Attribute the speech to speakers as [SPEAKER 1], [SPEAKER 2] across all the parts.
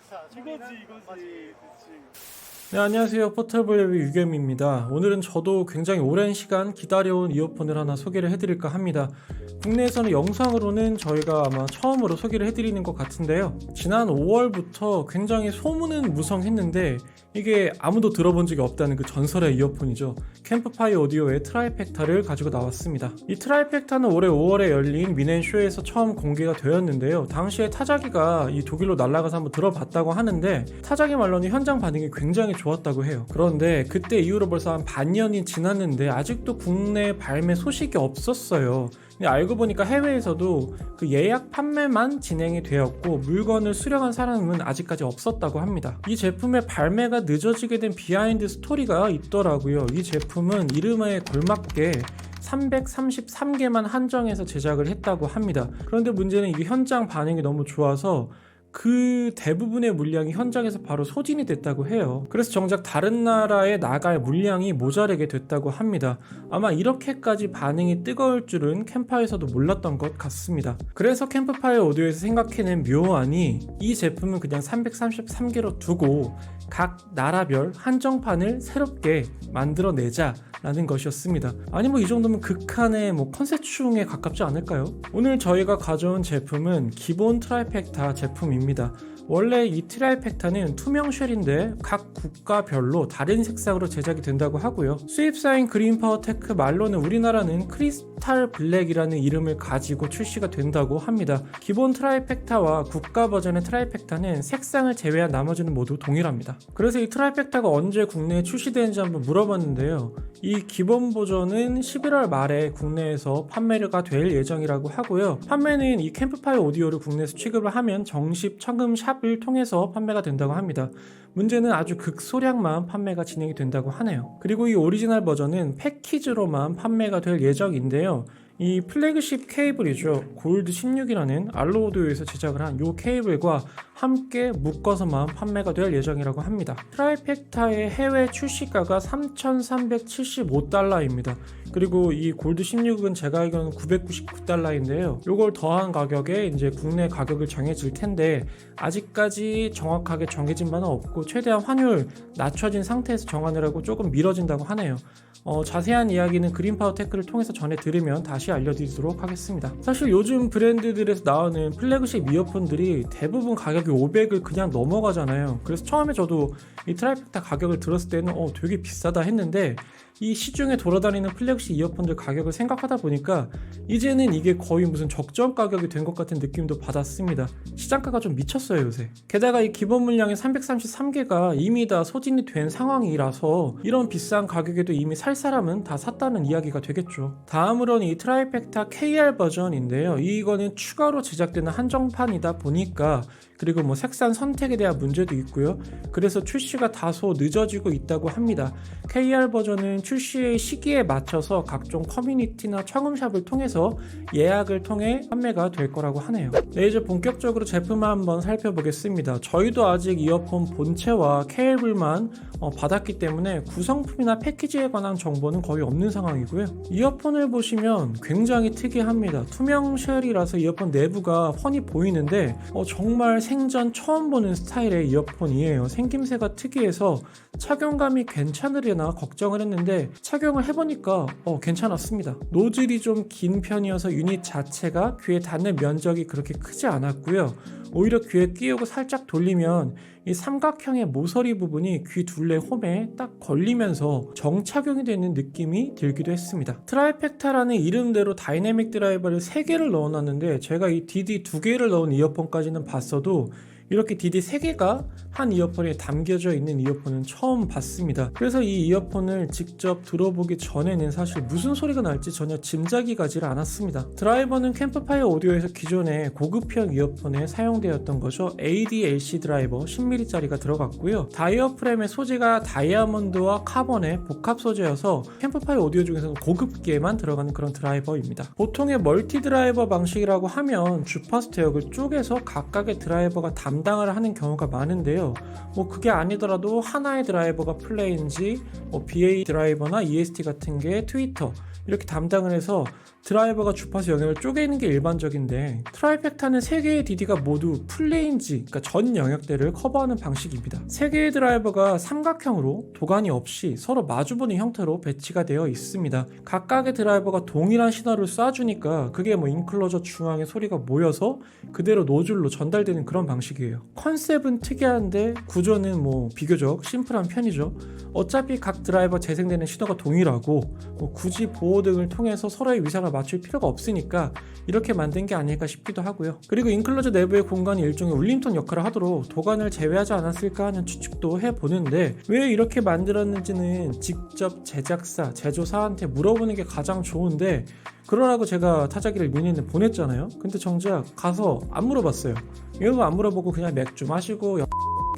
[SPEAKER 1] 이거지.
[SPEAKER 2] 네, 안녕하세요. 포털블 레뷰 유겸입니다. 오늘은 저도 굉장히 오랜 시간 기다려온 이어폰을 하나 소개를 해드릴까 합니다. 국내에서는 영상으로는 저희가 아마 처음으로 소개를 해드리는 것 같은데요. 지난 5월부터 굉장히 소문은 무성했는데 이게 아무도 들어본 적이 없다는 그 전설의 이어폰이죠. 캠프파이어 오디오의 트라이펙타를 가지고 나왔습니다. 이 트라이펙타는 올해 5월에 열린 미넨쇼에서 처음 공개가 되었는데요. 당시에 타자기가 이 독일로 날아가서 한번 들어봤다고 하는데 타자기 말로는 현장 반응이 굉장히 좋았다고 해요. 그런데 그때 이후로 벌써 한 반년이 지났는데 아직도 국내 발매 소식이 없었어요. 근데 알고 보니까 해외에서도 그 예약 판매만 진행이 되었고 물건을 수령한 사람은 아직까지 없었다고 합니다. 이 제품의 발매가 늦어지게 된 비하인드 스토리가 있더라고요. 이 제품은 이름에 걸맞게 333개만 한정해서 제작을 했다고 합니다. 그런데 문제는 이게 현장 반응이 너무 좋아서 그 대부분의 물량이 현장에서 바로 소진이 됐다고 해요. 그래서 정작 다른 나라에 나갈 물량이 모자라게 됐다고 합니다. 아마 이렇게까지 반응이 뜨거울 줄은 캠파에서도 몰랐던 것 같습니다. 그래서 캠프파이어 오디오에서 생각해낸 묘안이 이 제품은 그냥 333개로 두고 각 나라별 한정판을 새롭게 만들어내자 라는 것이었습니다. 아니 이 정도면 극한의 컨셉충에 가깝지 않을까요? 오늘 저희가 가져온 제품은 기본 트라이펙타 제품입니다. 원래 이 트라이펙타는 투명 쉘인데 각 국가별로 다른 색상으로 제작이 된다고 하고요. 수입사인 그린파워테크 말로는 우리나라는 크리스탈 블랙이라는 이름을 가지고 출시가 된다고 합니다. 기본 트라이펙타와 국가 버전의 트라이펙타는 색상을 제외한 나머지는 모두 동일합니다. 그래서 이 트라이펙타가 언제 국내에 출시되는지 한번 물어봤는데요. 이 기본 버전은 11월 말에 국내에서 판매가 될 예정이라고 하고요. 판매는 이 캠프파이어 오디오를 국내에서 취급을 하면 정식 청금 샵을 통해서 판매가 된다고 합니다. 문제는 아주 극소량만 판매가 진행이 된다고 하네요. 그리고 이 오리지널 버전은 패키지로만 판매가 될 예정인데요. 이 플래그십 케이블이죠. 골드 16이라는 알로오디오에서 제작을 한 이 케이블과 함께 묶어서만 판매가 될 예정이라고 합니다. 트라이펙타의 해외 출시가가 3,375달러입니다. 그리고 이 골드 16은 제가 알기로는 999달러인데요. 이걸 더한 가격에 이제 국내 가격을 정해질 텐데 아직까지 정확하게 정해진 바는 없고 최대한 환율 낮춰진 상태에서 정하느라고 조금 미뤄진다고 하네요. 자세한 이야기는 그린파워테크를 통해서 전해 들으면 다시 알려드리도록 하겠습니다. 사실 요즘 브랜드들에서 나오는 플래그십 이어폰들이 대부분 가격이 500을 그냥 넘어가잖아요. 그래서 처음에 저도 이 트라이펙타 가격을 들었을 때는 되게 비싸다 했는데 이 시중에 돌아다니는 플래그십 이어폰들 가격을 생각하다 보니까 이제는 이게 거의 무슨 적정 가격이 된 것 같은 느낌도 받았습니다. 시장가가 좀 미쳤어요 요새. 게다가 이 기본 물량의 333개가 이미 다 소진이 된 상황이라서 이런 비싼 가격에도 이미 살 사람은 다 샀다는 이야기가 되겠죠. 다음으로는 이 트라이펙타 KR 버전인데요. 이거는 추가로 제작되는 한정판이다 보니까 그리고 색상 선택에 대한 문제도 있고요. 그래서 출시가 다소 늦어지고 있다고 합니다. KR 버전은 출시의 시기에 맞춰서 각종 커뮤니티나 청음샵을 통해서 예약을 통해 판매가 될 거라고 하네요. 네, 이제 본격적으로 제품을 한번 살펴보겠습니다. 저희도 아직 이어폰 본체와 케이블만 받았기 때문에 구성품이나 패키지에 관한 정보는 거의 없는 상황이고요. 이어폰을 보시면 굉장히 특이합니다. 투명 쉘이라서 이어폰 내부가 훤히 보이는데 정말 생전 처음 보는 스타일의 이어폰이에요. 생김새가 특이해서 착용감이 괜찮으려나 걱정을 했는데 착용을 해보니까 괜찮았습니다. 노즐이 좀 긴 편이어서 유닛 자체가 귀에 닿는 면적이 그렇게 크지 않았고요. 오히려 귀에 끼우고 살짝 돌리면 이 삼각형의 모서리 부분이 귀 둘레 홈에 딱 걸리면서 정착용이 되는 느낌이 들기도 했습니다. 트라이펙타라는 이름대로 다이내믹 드라이버를 3개를 넣어놨는데 제가 이 DD 2개를 넣은 이어폰까지는 봤어도 이렇게 DD 3개가 한 이어폰에 담겨져 있는 이어폰은 처음 봤습니다. 그래서 이 이어폰을 직접 들어보기 전에는 사실 무슨 소리가 날지 전혀 짐작이 가지 않았습니다. 드라이버는 캠프파이어 오디오에서 기존의 고급형 이어폰에 사용되었던 거죠. ADLC 드라이버 10mm짜리가 들어갔고요. 다이어프램의 소재가 다이아몬드와 카본의 복합 소재여서 캠프파이어 오디오 중에서는 고급계만 들어가는 그런 드라이버입니다. 보통의 멀티 드라이버 방식이라고 하면 주파수 대역을 쪼개서 각각의 드라이버가 담당을 하는 경우가 많은데요. 그게 아니더라도 하나의 드라이버가 플레이인지 BA 드라이버나 EST 같은 게 트위터 이렇게 담당을 해서 드라이버가 주파수 영역을 쪼개는 게 일반적인데 트라이펙타는 3개의 DD가 모두 풀레인지, 그러니까 전 영역대를 커버하는 방식입니다. 3개의 드라이버가 삼각형으로 도관이 없이 서로 마주보는 형태로 배치가 되어 있습니다. 각각의 드라이버가 동일한 신호를 쏴주니까 그게 인클로저 중앙에 소리가 모여서 그대로 노즐로 전달되는 그런 방식이에요. 컨셉은 특이한데 구조는 비교적 심플한 편이죠. 어차피 각 드라이버 재생되는 신호가 동일하고 굳이 보호등을 통해서 서로의 위상을 맞출 필요가 없으니까 이렇게 만든 게 아닐까 싶기도 하고요. 그리고 인클로저 내부의 공간이 일종의 울림통 역할을 하도록 도관을 제외하지 않았을까 하는 추측도 해보는데 왜 이렇게 만들었는지는 직접 제작사, 제조사한테 물어보는 게 가장 좋은데 그러라고 제가 타자기를 미니에 보냈잖아요. 근데 정작 가서 안 물어봤어요. 이런 거 안 물어보고 그냥 맥주 마시고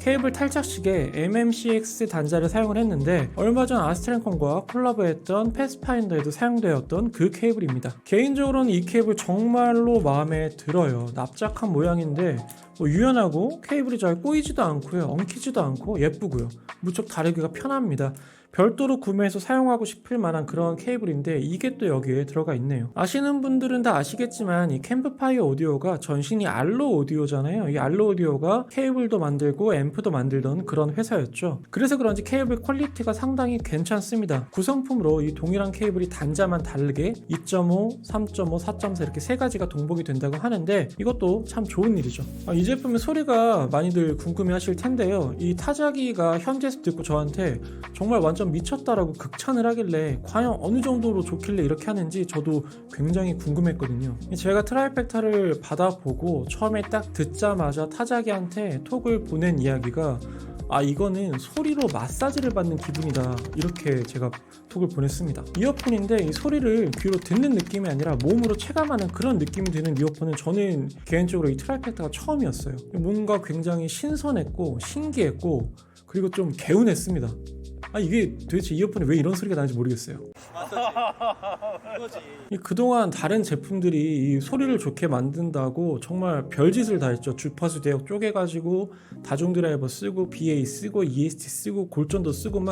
[SPEAKER 2] 케이블 탈착식에 MMCX 단자를 사용을 했는데 얼마 전 아스트랜콘과 콜라보했던 패스파인더에도 사용되었던 그 케이블입니다. 개인적으로는 이 케이블 정말로 마음에 들어요. 납작한 모양인데 유연하고 케이블이 잘 꼬이지도 않고요, 엉키지도 않고 예쁘고요, 무척 다루기가 편합니다. 별도로 구매해서 사용하고 싶을 만한 그런 케이블인데 이게 또 여기에 들어가 있네요. 아시는 분들은 다 아시겠지만 이 캠프파이어 오디오가 전신이 알로 오디오잖아요. 이 알로 오디오가 케이블도 만들고 앰프도 만들던 그런 회사였죠. 그래서 그런지 케이블 퀄리티가 상당히 괜찮습니다. 구성품으로 이 동일한 케이블이 단자만 다르게 2.5, 3.5, 4.4 이렇게 3가지가 동봉이 된다고 하는데 이것도 참 좋은 일이죠. 이 제품의 소리가 많이들 궁금해 하실 텐데요. 이 타자기가 현지에서 듣고 저한테 정말 완전 미쳤다라고 극찬을 하길래 과연 어느 정도로 좋길래 이렇게 하는지 저도 굉장히 궁금했거든요. 제가 트라이펙타를 받아보고 처음에 딱 듣자마자 타자기한테 톡을 보낸 이야기가 이거는 소리로 마사지를 받는 기분이다, 이렇게 제가 톡을 보냈습니다. 이어폰인데 이 소리를 귀로 듣는 느낌이 아니라 몸으로 체감하는 그런 느낌이 드는 이어폰은 저는 개인적으로 이 트라이펙타가 처음이었어요. 뭔가 굉장히 신선했고 신기했고 그리고 좀 개운했습니다. 이게 도대체 이어폰에 왜 이런 소리가 나는지 모르겠어요. 그동안 다른 제품들이 이 소리를 좋게 만든다고 정말 별짓을 다 했죠. 주파수 대역 쪼개가지고 다중 드라이버 쓰고 BA 쓰고 EST 쓰고 골전도 쓰고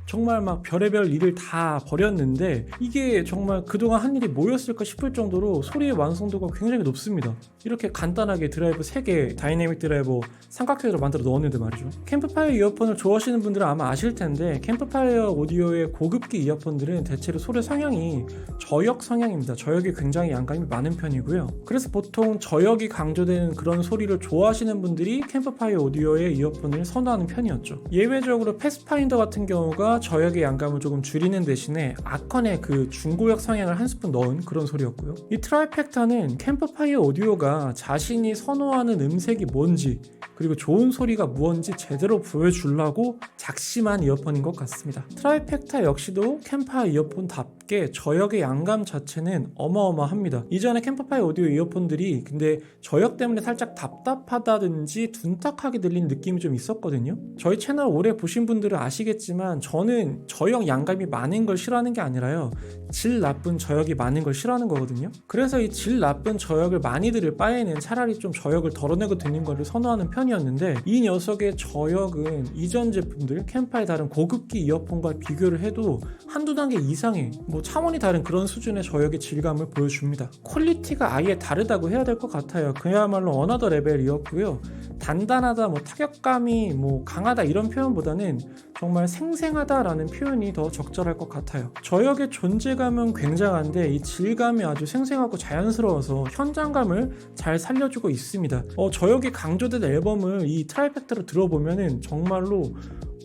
[SPEAKER 2] 정말 별의별 일을 다 벌였는데 이게 정말 그동안 한 일이 뭐였을까 싶을 정도로 소리의 완성도가 굉장히 높습니다. 이렇게 간단하게 드라이버 3개 다이내믹 드라이버 삼각형으로 만들어 넣었는데 말이죠. 캠프파이어 이어폰을 좋아하시는 분들은 아마 아실 텐데 캠프파이어 오디오의 고급기 이어폰들은 대체로 소리 성향이 저역 성향입니다. 저역이 굉장히 양감이 많은 편이고요. 그래서 보통 저역이 강조되는 그런 소리를 좋아하시는 분들이 캠프파이어 오디오의 이어폰을 선호하는 편이었죠. 예외적으로 패스파인더 같은 경우가 저역의 양감을 조금 줄이는 대신에 아컨의 그 중고역 성향을 한 스푼 넣은 그런 소리였고요. 이 트라이펙타는 캠프파이어 오디오가 자신이 선호하는 음색이 뭔지 그리고 좋은 소리가 무언지 제대로 보여주려고 작심한 이어폰인 것 같습니다. 트라이펙타 역시도 캠파 이어폰답게 저역의 양감 자체는 어마어마합니다. 이전에 캠프파이어 오디오 이어폰들이 근데 저역 때문에 살짝 답답하다든지 둔탁하게 들리는 느낌이 좀 있었거든요. 저희 채널 오래 보신 분들은 아시겠지만 저는 저역 양감이 많은 걸 싫어하는 게 아니라요, 질 나쁜 저역이 많은 걸 싫어하는 거거든요. 그래서 이 질 나쁜 저역을 많이 들을 바에는 차라리 좀 저역을 덜어내고 듣는 거를 선호하는 편이었는데 이 녀석의 저역은 이전 제품들 캠파의 다른 고급기 이어폰과 비교를 해도 한두 단계 이상의 차원이 다른 그런 수준의 저역의 질감을 보여줍니다. 퀄리티가 아예 다르다고 해야 될 것 같아요. 그야말로 어나더 레벨이었고요. 단단하다, 타격감이 강하다 이런 표현보다는 정말 생생하다라는 표현이 더 적절할 것 같아요. 저역의 존재감은 굉장한데 이 질감이 아주 생생하고 자연스러워서 현장감을 잘 살려주고 있습니다. 저역이 강조된 앨범을 이 트라이펙타로 들어보면은 정말로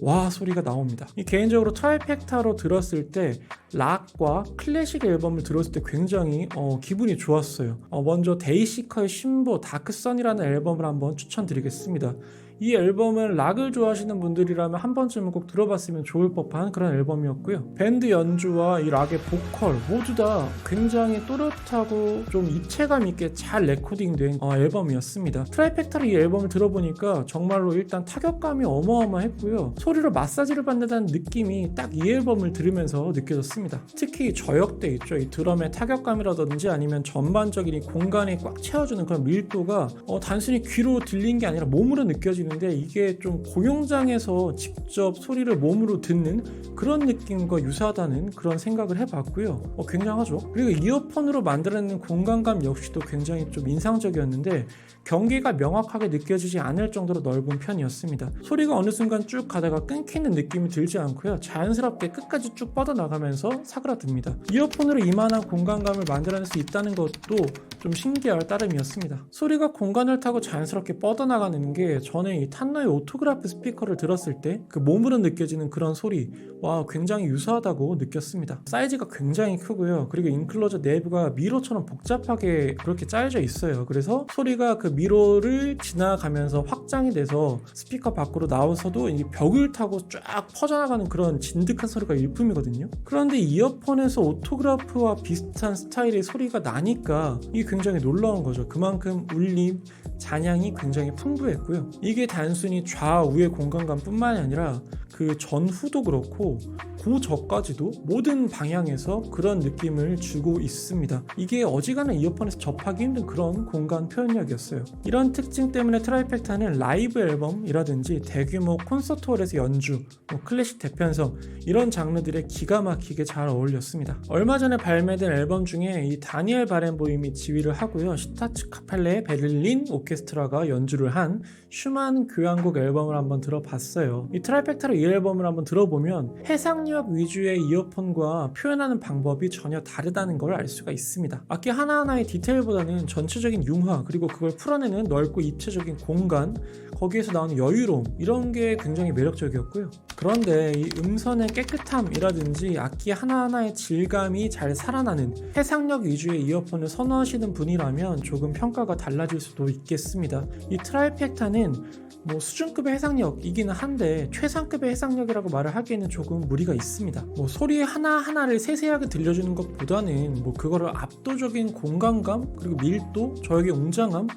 [SPEAKER 2] 와 소리가 나옵니다. 개인적으로 트라이펙타로 들었을 때 락과 클래식 앨범을 들었을 때 굉장히 기분이 좋았어요. 먼저 데이시커의 신보 다크선이라는 앨범을 한번 추천드리겠습니다. 이 앨범은 락을 좋아하시는 분들이라면 한 번쯤은 꼭 들어봤으면 좋을 법한 그런 앨범이었고요. 밴드 연주와 이 락의 보컬 모두 다 굉장히 또렷하고 좀 입체감 있게 잘 레코딩된 앨범이었습니다. 트라이펙타로 이 앨범을 들어보니까 정말로 일단 타격감이 어마어마했고요. 소리로 마사지를 받는다는 느낌이 딱 이 앨범을 들으면서 느껴졌습니다. 특히 저역대 있죠. 이 드럼의 타격감이라든지 아니면 전반적인 이 공간에 꽉 채워주는 그런 밀도가 단순히 귀로 들린 게 아니라 몸으로 느껴지는 느끼는데 이게 좀 공연장에서 직접 소리를 몸으로 듣는 그런 느낌과 유사하다는 그런 생각을 해봤고요. 굉장하죠. 그리고 이어폰으로 만들어내는 공간감 역시도 굉장히 좀 인상적이었는데 경계가 명확하게 느껴지지 않을 정도로 넓은 편이었습니다. 소리가 어느 순간 쭉 가다가 끊기는 느낌이 들지 않고요. 자연스럽게 끝까지 쭉 뻗어나가면서 사그라듭니다. 이어폰으로 이만한 공간감을 만들어낼 수 있다는 것도 좀 신기할 따름이었습니다. 소리가 공간을 타고 자연스럽게 뻗어나가는 게 저는 이 탄노의 오토그라프 스피커를 들었을 때 그 몸으로 느껴지는 그런 소리와 굉장히 유사하다고 느꼈습니다. 사이즈가 굉장히 크고요. 그리고 인클로저 내부가 미러처럼 복잡하게 그렇게 짜여져 있어요. 그래서 소리가 그 미러를 지나가면서 확장이 돼서 스피커 밖으로 나와서도 이 벽을 타고 쫙 퍼져나가는 그런 진득한 소리가 일품이거든요. 그런데 이어폰에서 오토그라프와 비슷한 스타일의 소리가 나니까 이게 굉장히 놀라운 거죠. 그만큼 울림, 잔향이 굉장히 풍부했고요. 이게 단순히 좌우의 공간감 뿐만이 아니라 그 전후도 그렇고 고저까지도 모든 방향에서 그런 느낌을 주고 있습니다. 이게 어지간한 이어폰에서 접하기 힘든 그런 공간 표현력이었어요. 이런 특징 때문에 트라이펙타는 라이브 앨범이라든지 대규모 콘서트홀에서 연주, 클래식 대편성 이런 장르들에 기가 막히게 잘 어울렸습니다. 얼마 전에 발매된 앨범 중에 이 다니엘 바렌보임이 지휘를 하고요. 시타츠 카펠레 베를린 오케스트라가 연주를 한 슈만 교향곡 앨범을 한번 들어봤어요. 이 트라이펙타로 이 앨범을 한번 들어보면 해상력 위주의 이어폰과 표현하는 방법이 전혀 다르다는 걸 알 수가 있습니다. 악기 하나하나의 디테일보다는 전체적인 융화 그리고 그걸 풀어내는 넓고 입체적인 공간 거기에서 나오는 여유로움 이런 게 굉장히 매력적이었고요. 그런데 이 음선의 깨끗함이라든지 악기 하나하나의 질감이 잘 살아나는 해상력 위주의 이어폰을 선호하시는 분이라면 조금 평가가 달라질 수도 있겠습니다. 이 트라이펙타는 수준급의 해상력이기는 한데 최상급의 해상력이라고 말을 하기에는 조금 무리가 있습니다. 소리 하나하나를 세세하게 들려주는 것보다는 그거를 압도적인 공간감 그리고 밀도, 저역의 웅장함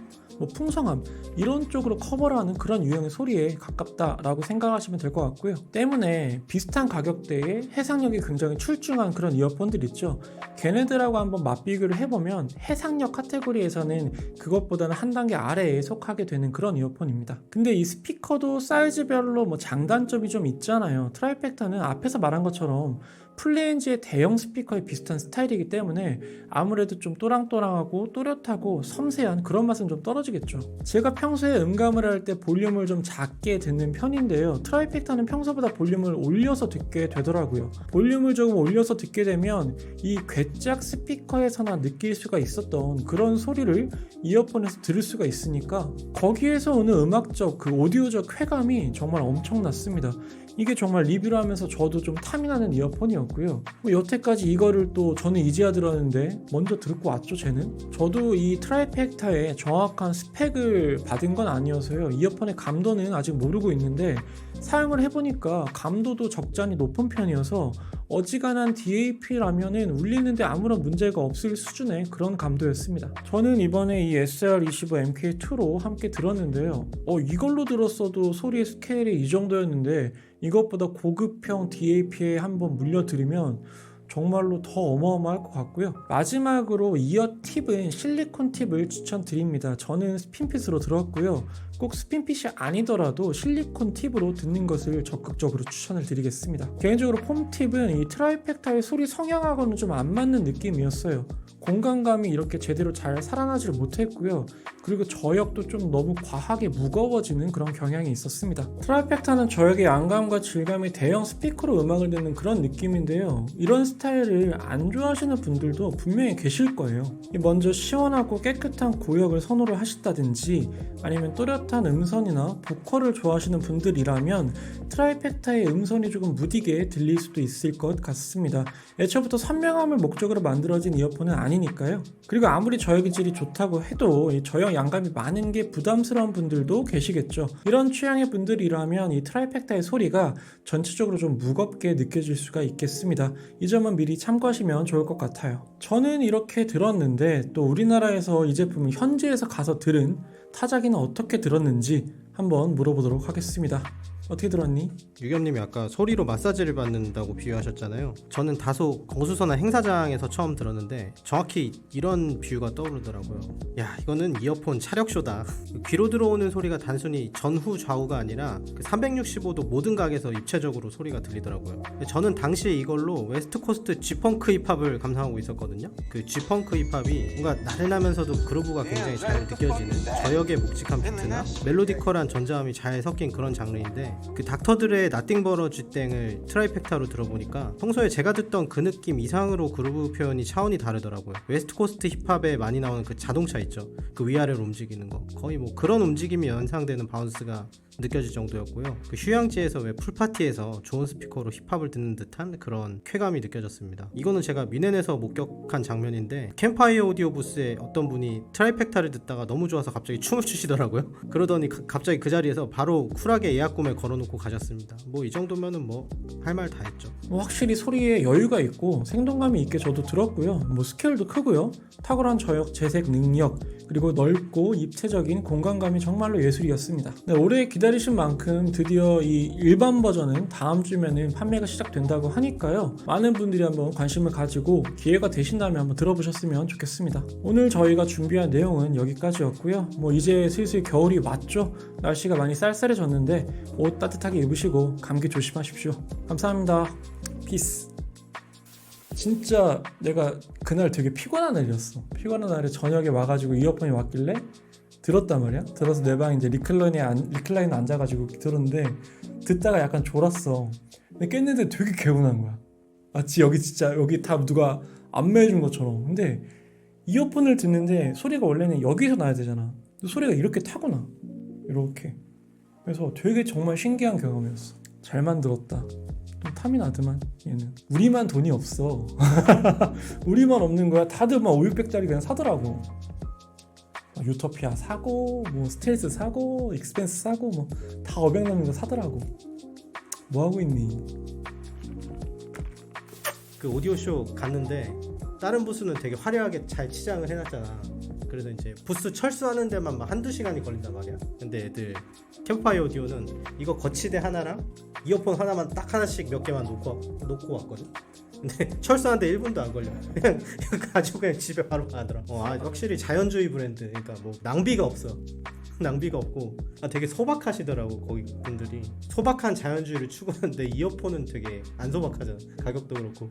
[SPEAKER 2] 풍성함 이런 쪽으로 커버를 하는 그런 유형의 소리에 가깝다라고 생각하시면 될 것 같고요. 때문에 비슷한 가격대에 해상력이 굉장히 출중한 그런 이어폰들 있죠. 걔네들하고 한번 맞비교를 해보면 해상력 카테고리에서는 그것보다는 한 단계 아래에 속하게 되는 그런 이어폰입니다. 근데 이 스피커도 사이즈별로 장단점이 좀 있잖아요. 트라이펙타는 앞에서 말한 것처럼 플레인즈의 대형 스피커에 비슷한 스타일이기 때문에 아무래도 좀 또랑또랑하고 또렷하고 섬세한 그런 맛은 좀 떨어지겠죠. 제가 평소에 음감을 할 때 볼륨을 좀 작게 듣는 편인데요. 트라이펙타는 평소보다 볼륨을 올려서 듣게 되더라고요. 볼륨을 조금 올려서 듣게 되면 이 괴짝 스피커에서나 느낄 수가 있었던 그런 소리를 이어폰에서 들을 수가 있으니까 거기에서 오는 음악적 그 오디오적 쾌감이 정말 엄청났습니다. 이게 정말 리뷰를 하면서 저도 좀 탐이 나는 이어폰이었고요. 여태까지 이거를 또 저는 이제야 들었는데 먼저 듣고 왔죠, 쟤는. 저도 이 트라이펙타의 정확한 스펙을 받은 건 아니어서요. 이어폰의 감도는 아직 모르고 있는데 사용을 해보니까 감도도 적잖이 높은 편이어서 어지간한 DAP라면은 울리는데 아무런 문제가 없을 수준의 그런 감도였습니다. 저는 이번에 이 SR25 MK2로 함께 들었는데요. 이걸로 들었어도 소리의 스케일이 이 정도였는데 이것보다 고급형 DAP에 한번 물려드리면 정말로 더 어마어마할 것 같고요. 마지막으로 이어 팁은 실리콘 팁을 추천드립니다. 저는 스핀핏으로 들었고요. 꼭 스핀핏이 아니더라도 실리콘 팁으로 듣는 것을 적극적으로 추천을 드리겠습니다. 개인적으로 폼 팁은 이 트라이펙타의 소리 성향하고는 좀 안 맞는 느낌이었어요. 공간감이 이렇게 제대로 잘 살아나질 못했고요. 그리고 저역도 좀 너무 과하게 무거워지는 그런 경향이 있었습니다. 트라이펙타는 저역의 양감과 질감이 대형 스피커로 음악을 듣는 그런 느낌인데요. 이런 스타일을 안 좋아하시는 분들도 분명히 계실 거예요. 먼저 시원하고 깨끗한 고역을 선호를 하신다든지 아니면 또렷한 음선이나 보컬을 좋아하시는 분들이라면 트라이펙타의 음선이 조금 무디게 들릴 수도 있을 것 같습니다. 애초부터 선명함을 목적으로 만들어진 이어폰은 아니니까요. 그리고 아무리 저역의 질이 좋다고 해도 이 저역 양감이 많은 게 부담스러운 분들도 계시겠죠. 이런 취향의 분들이라면 이 트라이펙타의 소리가 전체적으로 좀 무겁게 느껴질 수가 있겠습니다. 이 점은 미리 참고하시면 좋을 것 같아요. 저는 이렇게 들었는데 또 우리나라에서 이 제품을 현지에서 가서 들은 타자기는 어떻게 들었는지 한번 물어보도록 하겠습니다. 어떻게 들었니?
[SPEAKER 1] 유겸님이 아까 소리로 마사지를 받는다고 비유하셨잖아요. 저는 다소 공수서나 행사장에서 처음 들었는데 정확히 이런 비유가 떠오르더라고요. 야, 이거는 이어폰 차력쇼다. 귀로 들어오는 소리가 단순히 전후 좌우가 아니라 365도 모든 각에서 입체적으로 소리가 들리더라고요. 저는 당시에 이걸로 웨스트코스트 G펑크 힙합을 감상하고 있었거든요. 그 G펑크 힙합이 뭔가 나른하면서도 그루브가 굉장히 잘 느껴지는 저역의 묵직한 비트나 멜로디컬한 전자음이 잘 섞인 그런 장르인데, 그 닥터들의 나띵 버러지 땡을 트라이펙타로 들어보니까 평소에 제가 듣던 그 느낌 이상으로 그루브 표현이 차원이 다르더라고요. 웨스트코스트 힙합에 많이 나오는 그 자동차 있죠, 그 위아래로 움직이는 거, 거의 뭐 그런 움직임이 연상되는 바운스가 느껴질 정도였고요. 그 휴양지에서 왜 풀파티에서 좋은 스피커로 힙합을 듣는 듯한 그런 쾌감이 느껴졌습니다. 이거는 제가 미넨에서 목격한 장면인데, 캠파이어 오디오 부스에 어떤 분이 트라이펙타를 듣다가 너무 좋아서 갑자기 춤을 추시더라고요. 그러더니 갑자기 그 자리에서 바로 쿨하게 예약금을 걸어놓고 가셨습니다. 뭐 이 정도면은 뭐 할 말 다 했죠.
[SPEAKER 2] 확실히 소리에 여유가 있고 생동감이 있게 저도 들었고요. 뭐 스케일도 크고요. 탁월한 저역 재색 능력, 그리고 넓고 입체적인 공간감이 정말로 예술이었습니다. 네, 오래 기다리신 만큼 드디어 이 일반 버전은 다음 주면은 판매가 시작된다고 하니까요. 많은 분들이 한번 관심을 가지고 기회가 되신다면 한번 들어보셨으면 좋겠습니다. 오늘 저희가 준비한 내용은 여기까지였고요. 뭐 이제 슬슬 겨울이 왔죠. 날씨가 많이 쌀쌀해졌는데 옷 따뜻하게 입으시고 감기 조심하십시오. 감사합니다. 피스. 진짜 내가 그날 되게 피곤한 날이었어. 피곤한 날에 저녁에 와가지고 이어폰이 왔길래 들었단 말이야. 들어서 내 방에 이제 리클라인에 앉아가지고 들었는데 듣다가 약간 졸았어. 근데 깼는데 되게 개운한 거야. 마치 여기 진짜 여기 다 누가 안매해준 것처럼. 근데 이어폰을 듣는데 소리가 원래는 여기서 나야 되잖아. 근데 소리가 이렇게 타고나. 이렇게. 그래서 되게 정말 신기한 경험이었어. 잘 만들었다. 좀 탐이 나더만 얘는. 우리만 돈이 없어. 우리만 없는 거야. 다들 막 5,600짜리 그냥 사더라고. 유토피아 사고, 뭐 스텔스 사고, 익스펜스 사고, 뭐 다 500 넘는 거 사더라고. 뭐 하고 있니?
[SPEAKER 1] 그 오디오쇼 갔는데 다른 부스는 되게 화려하게 잘 치장을 해놨잖아. 그래서 이제 부스 철수하는 데만 막 한두 시간이 걸린단 말이야. 근데 애들 캠프파이어 오디오는 이거 거치대 하나랑 이어폰 하나만 딱 하나씩 몇 개만 놓고 왔거든. 근데 철수하는데 1분도 안 걸려. 그냥 가지고 그냥 집에 바로 가더라. 확실히 자연주의 브랜드. 그러니까 뭐 낭비가 없어. 낭비가 없고 되게 소박하시더라고. 거기 분들이 소박한 자연주의를 추구하는데 이어폰은 되게 안 소박하잖아. 가격도 그렇고.